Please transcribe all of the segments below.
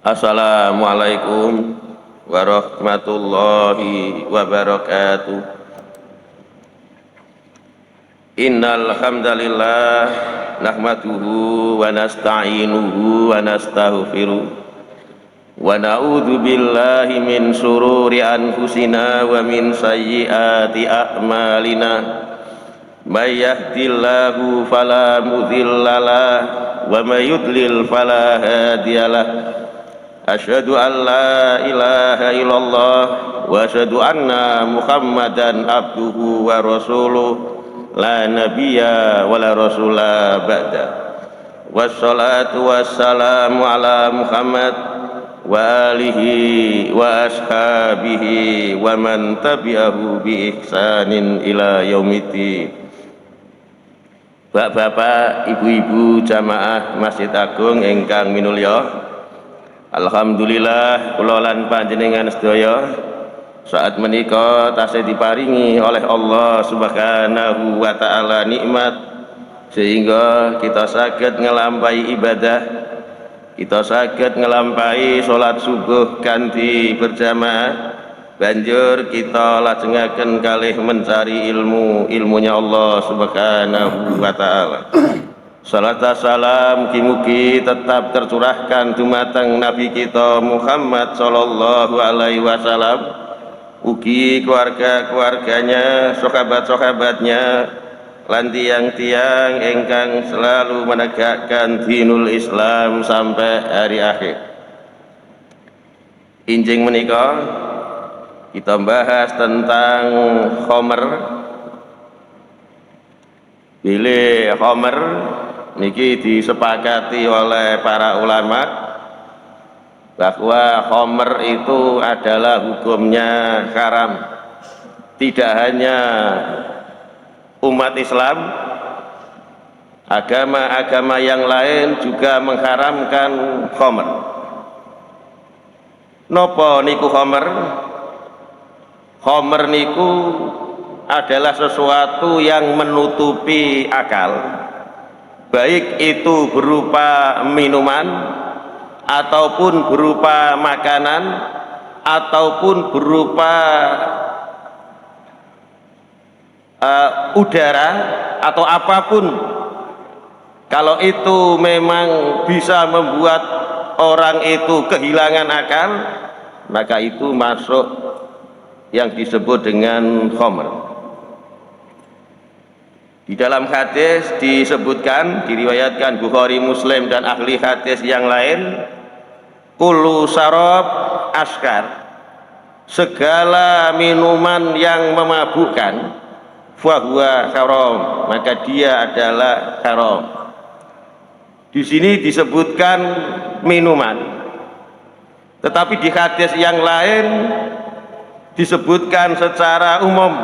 Assalamualaikum warahmatullahi wabarakatuh. Innal hamdalillah nahmaduhu wa nasta'inuhu wa nastaghfiruh wa na'udzu billahi min shururi anfusina wa min sayyiati a'malina. May yahdihillahu fala mudhillalah wa may yudlil fala hadiyalah. Asyhadu an la ilaha illallah wa asyhadu anna Muhammadan abduhu wa rasuluh la nabiyya wa la rasula ba'da. Wassalatu wassalamu ala Muhammad wa alihi wa ashabihi wa man tabi'ahu bi ihsanin ila yaumiddin. Bapak-bapak, ibu-ibu jamaah Masjid Agung ingkang minulya, alhamdulillah kula lan panjenengan sedaya saat menika tasih diparingi oleh Allah Subhanahu wa taala nikmat sehingga kita saged ngelampahi ibadah, kita saged ngelampahi salat subuh kanthi berjamaah, banjur kita lajengaken kalih mencari ilmunya Allah Subhanahu wa taala. Salat salam mugi-mugi tetap tercurahkan dumateng Nabi kita Muhammad sallallahu alaihi wasallam, ugi keluarga-keluarganya, sahabat-sahabatnya, lan tiang-tiang ingkang selalu menegakkan dinul Islam sampai hari akhir. Injing menika kita bahas tentang khomer. Bilih khomer niki disepakati oleh para ulama bahwa khomer itu adalah hukumnya haram. Tidak hanya umat Islam, agama-agama yang lain juga mengharamkan khomer. Nopo niku khomer? Khomer niku adalah sesuatu yang menutupi akal, baik itu berupa minuman ataupun berupa makanan ataupun berupa udara atau apapun. Kalau itu memang bisa membuat orang itu kehilangan akal, maka itu masuk yang disebut dengan khomer. Di dalam hadis disebutkan, diriwayatkan Bukhari, Muslim dan ahli hadis yang lain, kullu syarab askar, segala minuman yang memabukkan, fahuwa haram, maka dia adalah haram. Di sini disebutkan minuman, tetapi di hadis yang lain disebutkan secara umum,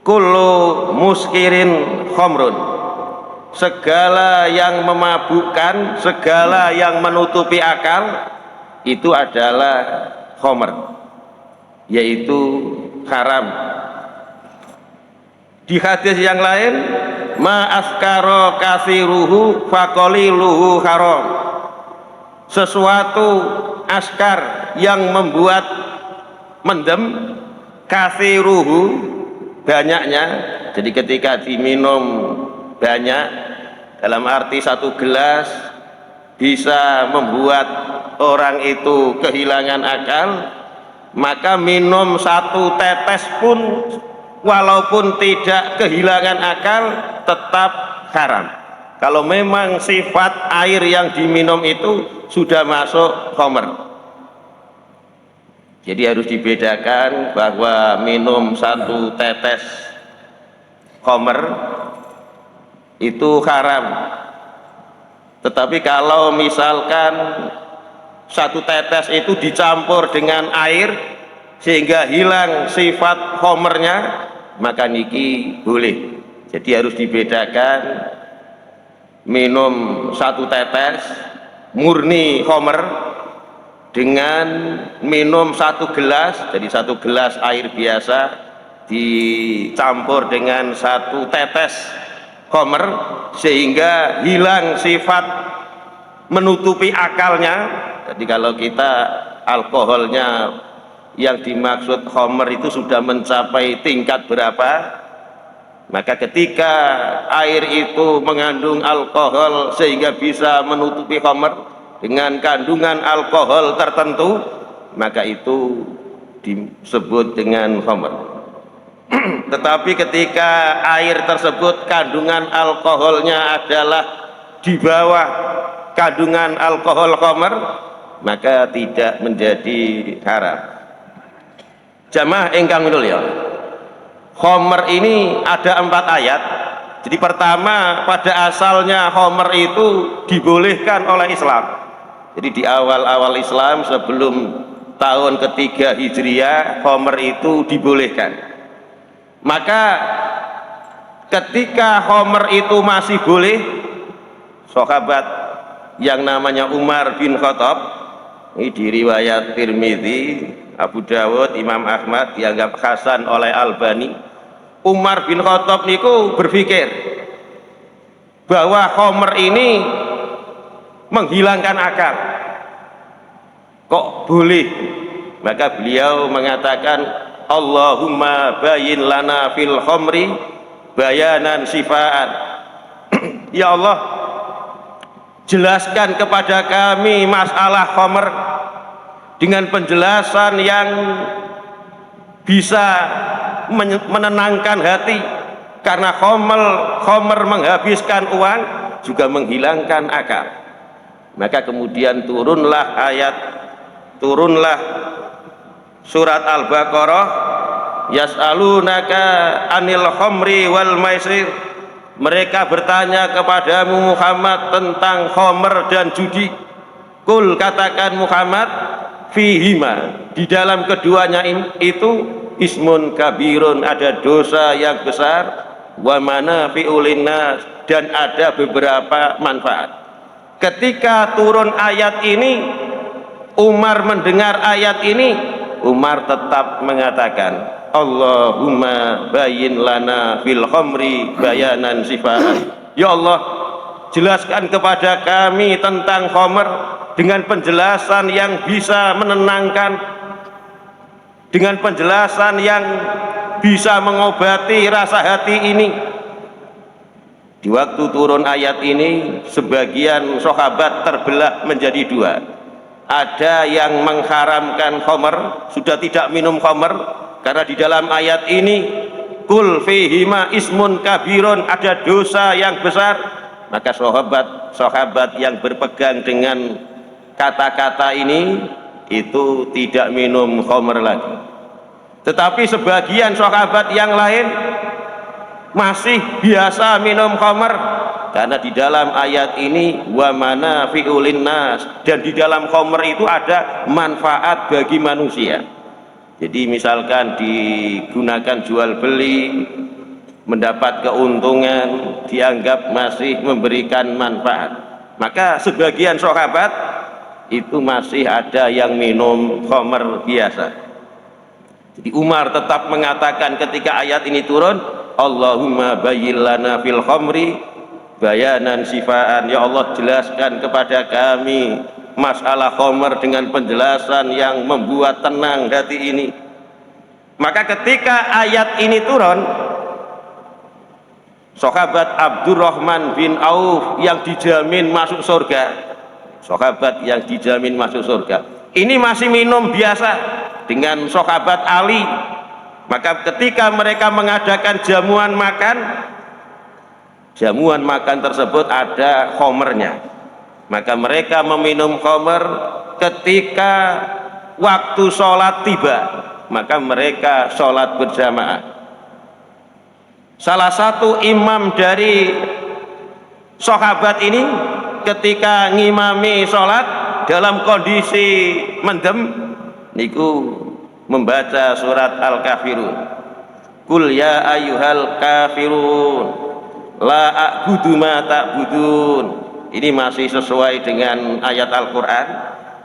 kullu muskirin khamrun, segala yang memabukkan, segala yang menutupi akal itu adalah khamr, yaitu haram. Di hadis yang lain, ma askara kasiruhu faqaliluhu haram, sesuatu askar yang membuat mendem, kasiruhu banyaknya, jadi ketika diminum banyak, dalam arti satu gelas bisa membuat orang itu kehilangan akal, maka minum satu tetes pun walaupun tidak kehilangan akal tetap haram. Kalau memang sifat air yang diminum itu sudah masuk khamr. Jadi harus dibedakan bahwa minum satu tetes khamr itu haram. Tetapi kalau misalkan satu tetes itu dicampur dengan air sehingga hilang sifat khamrnya, maka niki boleh. Jadi harus dibedakan minum satu tetes murni khamr dengan minum satu gelas, jadi satu gelas air biasa dicampur dengan satu tetes khamr sehingga hilang sifat menutupi akalnya. Jadi kalau kita alkoholnya yang dimaksud khamr itu sudah mencapai tingkat berapa, maka ketika air itu mengandung alkohol sehingga bisa menutupi khamr dengan kandungan alkohol tertentu, maka itu disebut dengan khamr. Tetapi ketika air tersebut kandungan alkoholnya adalah di bawah kandungan alkohol khamr, maka tidak menjadi haram. Jamaah ingkang mulya, khamr ini ada 4 ayat. Jadi pertama, pada asalnya khamr itu dibolehkan oleh Islam. Jadi di awal-awal Islam sebelum tahun ketiga Hijriah, khamr itu dibolehkan. Maka ketika khamr itu masih boleh, sahabat yang namanya Umar bin Khattab, ini di riwayat Tirmidzi, Abu Dawud, Imam Ahmad, dianggap hasan oleh Albani. Umar bin Khattab niku berpikir bahwa khamr ini menghilangkan akal. Kok boleh? Maka beliau mengatakan, Allahumma bayin lana fil khamri bayanan sifaan. Ya Allah, jelaskan kepada kami masalah khamr dengan penjelasan yang bisa menenangkan hati, karena khamr menghabiskan uang, juga menghilangkan akal. Maka kemudian turunlah surat Al-Baqarah, yas'alunaka anil khamri wal maisir. Mereka bertanya kepadamu Muhammad tentang khamr dan judi. Kul, katakan Muhammad, fihima, di dalam keduanya itu ismun kabirun, ada dosa yang besar, wa manafi'ul linnas, dan ada beberapa manfaat. Ketika turun ayat ini, Umar mendengar ayat ini, Umar tetap mengatakan, Allahumma bayin lana fil khamri bayanan sifaan. Ya Allah, jelaskan kepada kami tentang khamr dengan penjelasan yang bisa menenangkan, dengan penjelasan yang bisa mengobati rasa hati ini. Di waktu turun ayat ini, sebagian sahabat terbelah menjadi 2. Ada yang mengharamkan khamr, sudah tidak minum khamr, karena di dalam ayat ini kul fihima ismun kabirun, ada dosa yang besar. Maka sahabat yang berpegang dengan kata-kata ini itu tidak minum khamr lagi. Tetapi sebagian sahabat yang lain masih biasa minum khamr, karena di dalam ayat ini wa manafi'ul linnas, dan di dalam khamr itu ada manfaat bagi manusia. Jadi misalkan digunakan jual beli, mendapat keuntungan, dianggap masih memberikan manfaat. Maka sebagian sahabat itu masih ada yang minum khamr biasa. Jadi Umar tetap mengatakan ketika ayat ini turun, Allahumma bayyin lana fil khamri bayanan sifaan. Ya Allah, jelaskan kepada kami masalah khamr dengan penjelasan yang membuat tenang hati ini. Maka ketika ayat ini turun, sahabat Abdurrahman bin Auf yang dijamin masuk surga, sahabat yang dijamin masuk surga ini masih minum biasa dengan sahabat Ali. Maka ketika mereka mengadakan jamuan makan tersebut ada khamrnya, maka mereka meminum khamr. Ketika waktu sholat tiba, maka mereka sholat berjamaah. Salah satu imam dari sahabat ini ketika ngimami sholat dalam kondisi mendem niku membaca surat Al-Kafirun. Kul ya ayyuhal kafirun la a'budu ma ta'budun. Ini masih sesuai dengan ayat Al-Quran,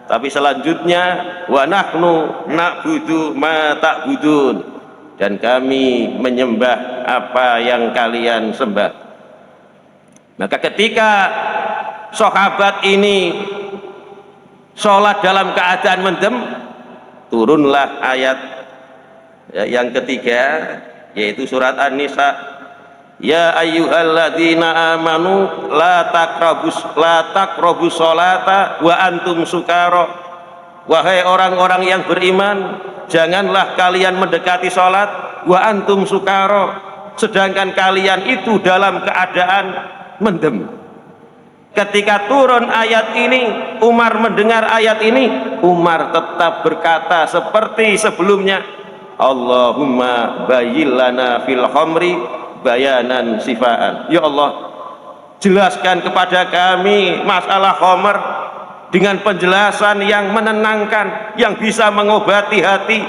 tapi selanjutnya wa nahnu na'budu ma ta'budun, dan kami menyembah apa yang kalian sembah. Maka ketika sahabat ini sholat dalam keadaan mendem, turunlah ayat yang ketiga, yaitu surat An-Nisa. Ya ayyuhalladzina amanu la taqrabus sholata wa antum sukara. Wahai orang-orang yang beriman, janganlah kalian mendekati sholat wa antum sukara, sedangkan kalian itu dalam keadaan mendem. Ketika turun ayat ini, Umar mendengar ayat ini, Umar tetap berkata seperti sebelumnya, Allahumma bayyin lana fil khamri bayanan sifaan. Ya Allah, jelaskan kepada kami masalah khamr dengan penjelasan yang menenangkan, yang bisa mengobati hati.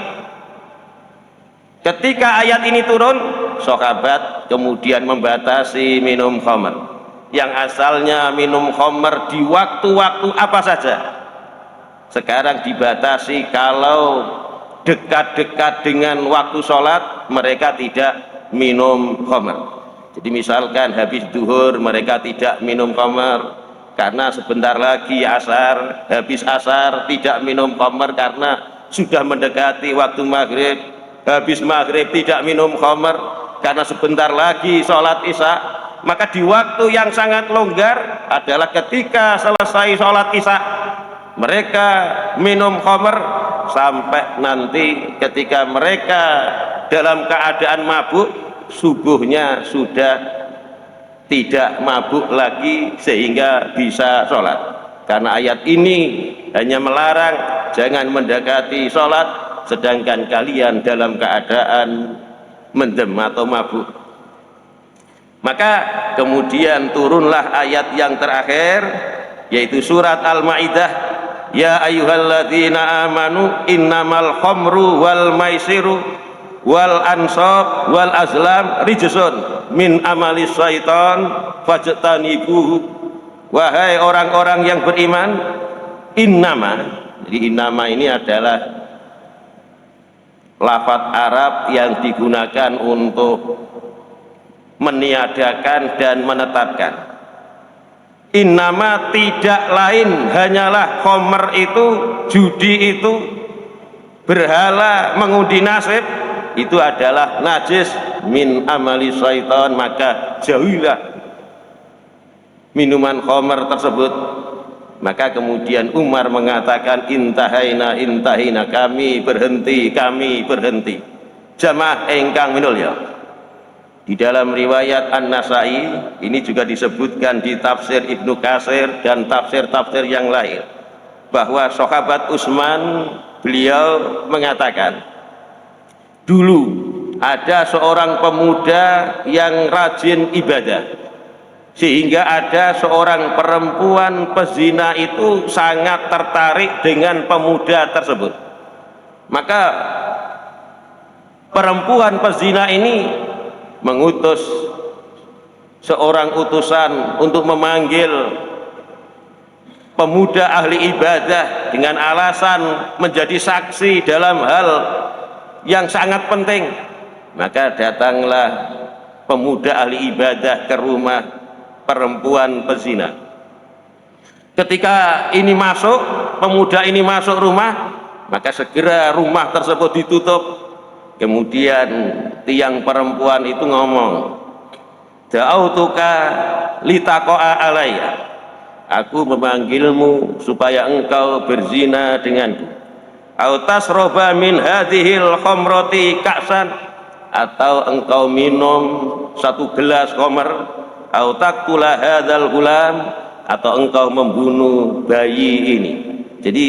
Ketika ayat ini turun, sahabat kemudian membatasi minum khamr. Yang asalnya minum khamr di waktu-waktu apa saja, sekarang dibatasi kalau dekat-dekat dengan waktu sholat mereka tidak minum khamr. Jadi misalkan habis duhur mereka tidak minum khamr karena sebentar lagi asar, habis asar tidak minum khamr karena sudah mendekati waktu maghrib, habis maghrib tidak minum khamr karena sebentar lagi sholat isya. Maka di waktu yang sangat longgar adalah ketika selesai sholat isya mereka minum khamr sampai nanti ketika mereka dalam keadaan mabuk, subuhnya sudah tidak mabuk lagi sehingga bisa sholat. Karena ayat ini hanya melarang jangan mendekati sholat sedangkan kalian dalam keadaan mendem atau mabuk. Maka kemudian turunlah ayat yang terakhir, yaitu surat Al-Maidah. Ya ayyuhalladzina amanu innamal khamru wal maisiru wal ansab wal azlam rijsun min amalis syaitan fajtanibuhu. Wahai orang-orang yang beriman, innama, jadi innama ini adalah lafadz Arab yang digunakan untuk meniadakan dan menetapkan. Innama tidak lain hanyalah khamr itu, judi itu, berhala, mengundi nasib, itu adalah najis min amali syaitan, maka jauhilah minuman khamr tersebut. Maka kemudian Umar mengatakan intahina, kami berhenti. Jamaah engkang minul ya. Di dalam riwayat An-Nasai ini juga disebutkan di tafsir Ibnu Katsir dan tafsir-tafsir yang lain bahwa sahabat Utsman beliau mengatakan, dulu ada seorang pemuda yang rajin ibadah sehingga ada seorang perempuan pezina itu sangat tertarik dengan pemuda tersebut. Maka perempuan pezina ini mengutus seorang utusan untuk memanggil pemuda ahli ibadah dengan alasan menjadi saksi dalam hal yang sangat penting. Maka datanglah pemuda ahli ibadah ke rumah perempuan pezina. Ketika ini masuk, pemuda ini masuk rumah, maka segera rumah tersebut ditutup. Kemudian tiang perempuan itu ngomong, da'autuka litaqa'a alayya, aku memanggilmu supaya engkau berzina denganku. Au tasroba min hadhil khamrati ka'san, atau engkau minum satu gelas khamr. Au taqtula hadzal gulam, atau engkau membunuh bayi ini. Jadi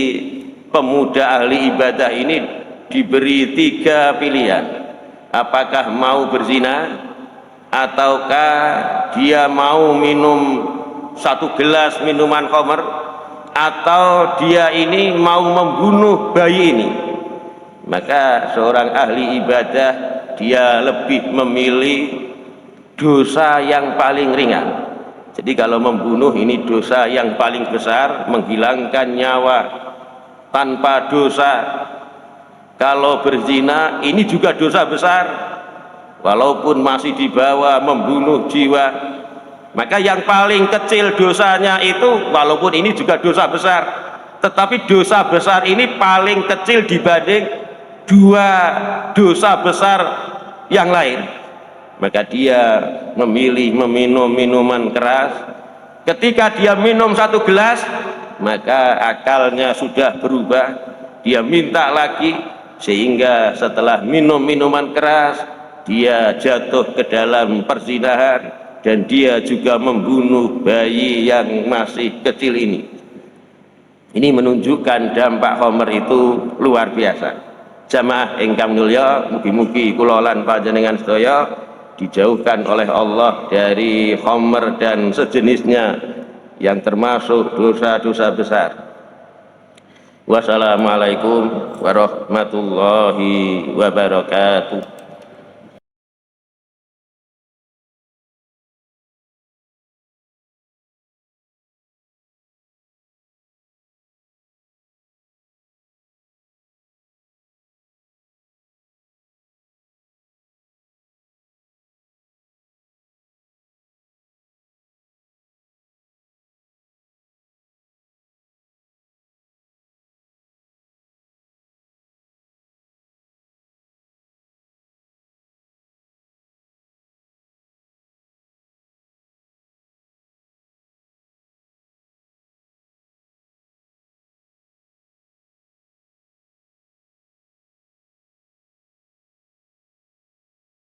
pemuda ahli ibadah ini diberi 3 pilihan. Apakah mau berzina, ataukah dia mau minum satu gelas minuman khamr, atau dia ini mau membunuh bayi ini. Maka seorang ahli ibadah dia lebih memilih dosa yang paling ringan. Jadi kalau membunuh ini dosa yang paling besar, menghilangkan nyawa tanpa dosa. Kalau berzina ini juga dosa besar, walaupun masih di bawah membunuh jiwa. Maka yang paling kecil dosanya itu, walaupun ini juga dosa besar, tetapi dosa besar ini paling kecil dibanding dua dosa besar yang lain. Maka dia memilih meminum minuman keras. Ketika dia minum 1 gelas, maka akalnya sudah berubah, dia minta lagi, sehingga setelah minum minuman keras dia jatuh ke dalam perzinahan, dan dia juga membunuh bayi yang masih kecil ini. Ini menunjukkan dampak khamr itu luar biasa. Jamaah ingkang mulya, mugi-mugi kula lan panjenengan sedaya dijauhkan oleh Allah dari khamr dan sejenisnya yang termasuk dosa-dosa besar. Wassalamualaikum warahmatullahi wabarakatuh.